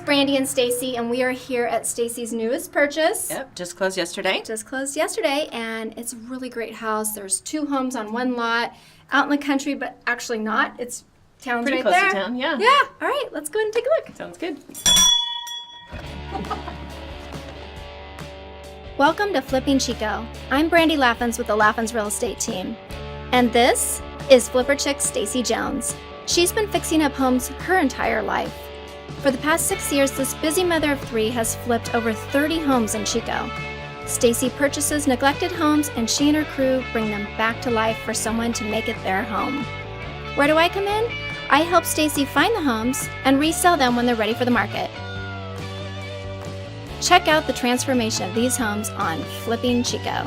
Brandi and Stacey, and we are here at Stacey's newest purchase. Yep, just closed yesterday. Just closed yesterday, and it's a really great house. There's 2 homes on one lot, out in the country, but actually not. It's town's Pretty right close there. to town, yeah. Yeah. All right, let's go ahead and take a look. Sounds good. Welcome to Flipping Chico. I'm Brandi Laffins with the Laffins Real Estate Team, and this is Flipper Chick Stacey Jones. She's been fixing up homes her entire life. For the past 6 years, this busy mother of 3 has flipped over 30 homes in Chico. Stacey purchases neglected homes, and she and her crew bring them back to life for someone to make it their home. Where do I come in? I help Stacey find the homes and resell them when they're ready for the market. Check out the transformation of these homes on Flipping Chico.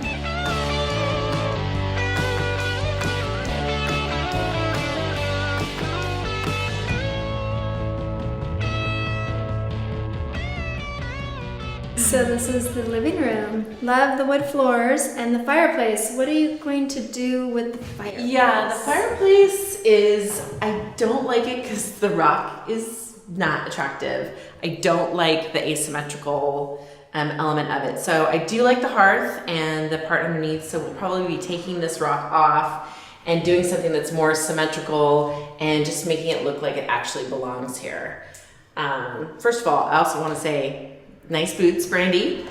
So this is the living room. Love the wood floors and the fireplace. What are you going to do with the fireplace? Yeah, the fireplace is, I don't like it because the rock is not attractive. I don't like the asymmetrical element of it. So I do like the hearth and the part underneath, so we'll probably be taking this rock off and doing something that's more symmetrical and just making it look like it actually belongs here. First of all, I also want to say, nice boots, Brandi.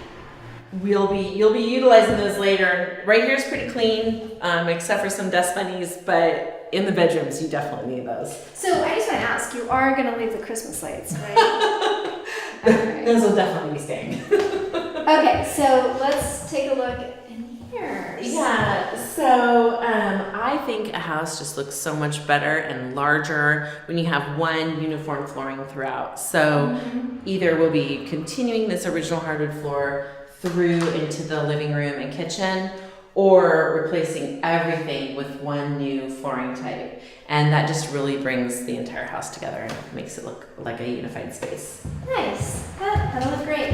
You'll be utilizing those later. Right here is pretty clean, except for some dust bunnies, but in the bedrooms, you definitely need those. So I just want to ask, you are going to leave the Christmas lights, right? Okay. Those will definitely be staying. Okay, so let's take a look in here. Yeah, so I think a house just looks so much better and larger when you have one uniform flooring throughout. So either we'll be continuing this original hardwood floor through into the living room and kitchen, or replacing everything with one new flooring type. And that just really brings the entire house together and makes it look like a unified space. Nice. That'll look great.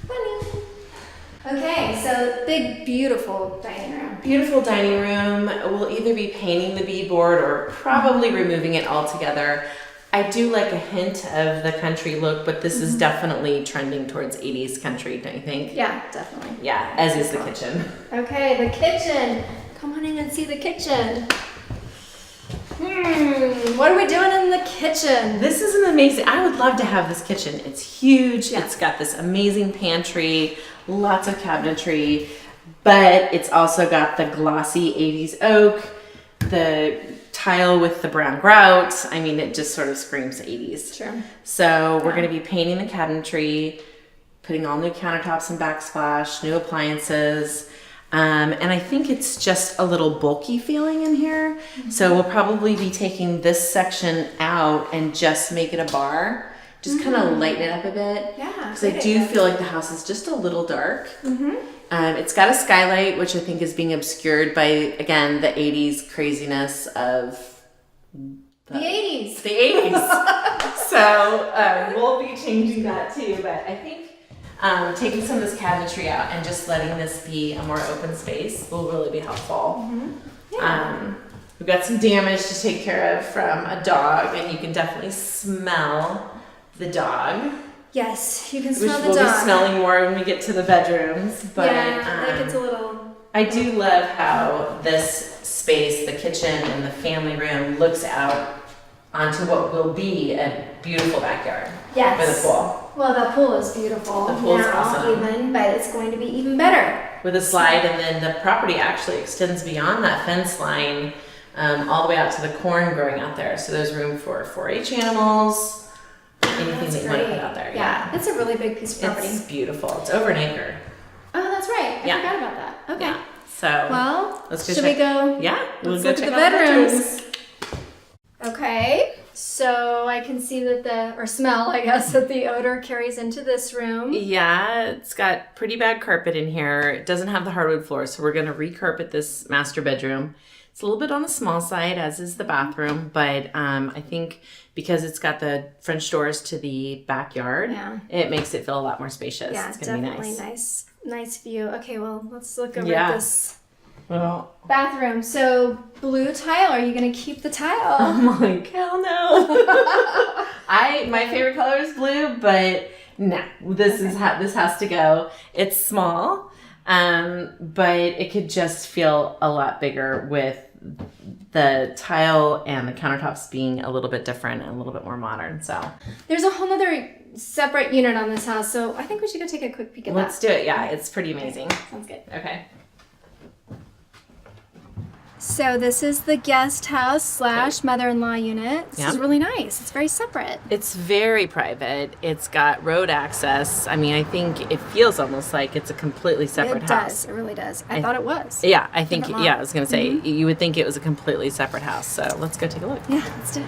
Funny. Okay, so big, beautiful dining room. Beautiful dining room. We'll either be painting the beadboard or probably removing it altogether. I do like a hint of the country look, but this is definitely trending towards 80s country, don't you think? Yeah, definitely. Yeah, as is the kitchen. Okay, the kitchen. Come on in and see the kitchen. What are we doing in the kitchen? This is an amazing, I would love to have this kitchen. It's huge. Yeah. It's got this amazing pantry, lots of cabinetry, but it's also got the glossy 80s oak, the tile with the brown grout. I mean, it just sort of screams 80s. Sure. So we're going to be painting the cabinetry, putting all new countertops and backsplash, new appliances. And I think it's just a little bulky feeling in here. So we'll probably be taking this section out and just make it a bar. Just kind of lighten it up a bit. Yeah. Because I do feel like the house is just a little dark. It's got a skylight, which I think is being obscured by, again, the 80s craziness of The 80s. The 80s. So we'll be changing that too. But I think taking some of this cabinetry out and just letting this be a more open space will really be helpful. Yeah. We've got some damage to take care of from a dog, and you can definitely smell the dog. Yes, you can smell the We'll dog. be smelling more when we get to the bedrooms. But yeah, like it's a little... I do love how this space, the kitchen and the family room, looks out onto what will be a beautiful backyard. Yes. With a pool. Well, the pool is beautiful. The pool is now, awesome. even, but it's going to be even better. With a slide, and then the property actually extends beyond that fence line all the way out to the corn growing out there. So there's room for 4-H animals, anything That's that you want to great. put out there. Yeah, it's a really big piece of property. It's beautiful. It's over an acre. Oh, that's right. I Yeah. forgot about that. Okay. Yeah. So Well, let's go should we go? Yeah, Let's go look at check the out bedrooms. Okay. So I can see that smell, I guess, that the odor carries into this room. Yeah, it's got pretty bad carpet in here. It doesn't have the hardwood floor, so we're going to recarpet this master bedroom. It's a little bit on the small side, as is the bathroom, but I think because it's got the French doors to the backyard, it makes it feel a lot more spacious. Yeah, it's gonna definitely be nice. Nice view. Okay, well, let's look over at this Well, bathroom. So blue tile. Are you gonna keep the tile? I'm like, hell no. My favorite color is blue, but no, this has to go. It's small, but it could just feel a lot bigger with the tile and the countertops being a little bit different and a little bit more modern. So there's a whole other separate unit on this house, so I think we should go take a quick peek at that. Let's do it. Yeah, it's pretty amazing. Sounds good. Okay. So this is the guest house / mother-in-law unit. This is really nice. It's very separate. It's very private. It's got road access. I mean, I think it feels almost like it's a completely separate house. It does. It really does. I thought it was. Yeah, I think, I was going to say, you would think it was a completely separate house. So let's go take a look. Yeah, let's do it.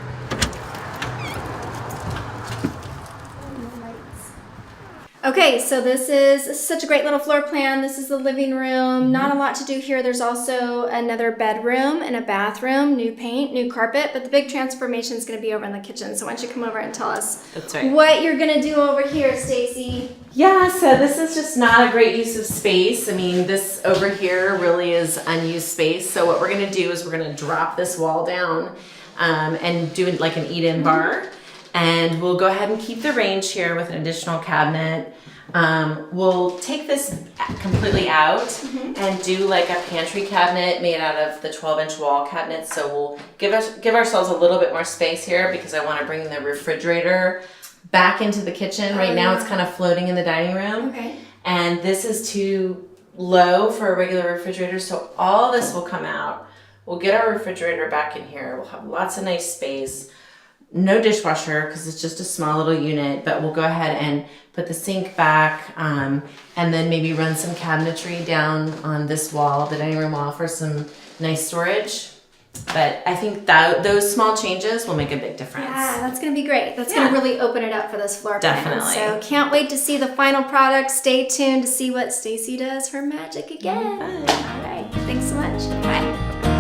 Okay, so this is such a great little floor plan. This is the living room. Not a lot to do here. There's also another bedroom and a bathroom, new paint, new carpet, but the big transformation is going to be over in the kitchen. So why don't you come over and tell us what you're going to do over here, Stacey? Yeah, so this is just not a great use of space. I mean, this over here really is unused space. So what we're going to do is we're going to drop this wall down and do like an eat-in bar. And we'll go ahead and keep the range here with an additional cabinet. We'll take this completely out and do like a pantry cabinet made out of the 12-inch wall cabinets. So we'll give ourselves a little bit more space here because I want to bring the refrigerator back into the kitchen. Right now it's kind of floating in the dining room. Okay. And this is too low for a regular refrigerator. So all this will come out. We'll get our refrigerator back in here. We'll have lots of nice space. No dishwasher because it's just a small little unit, but we'll go ahead and put the sink back and then maybe run some cabinetry down on this wall, the dining room wall, for some nice storage. But I think that those small changes will make a big difference. Yeah, that's going to be great. That's going to really open it up for this floor plan. Definitely. So can't wait to see the final product. Stay tuned to see what Stacey does her magic again. Fun. All right. Thanks so much. Bye.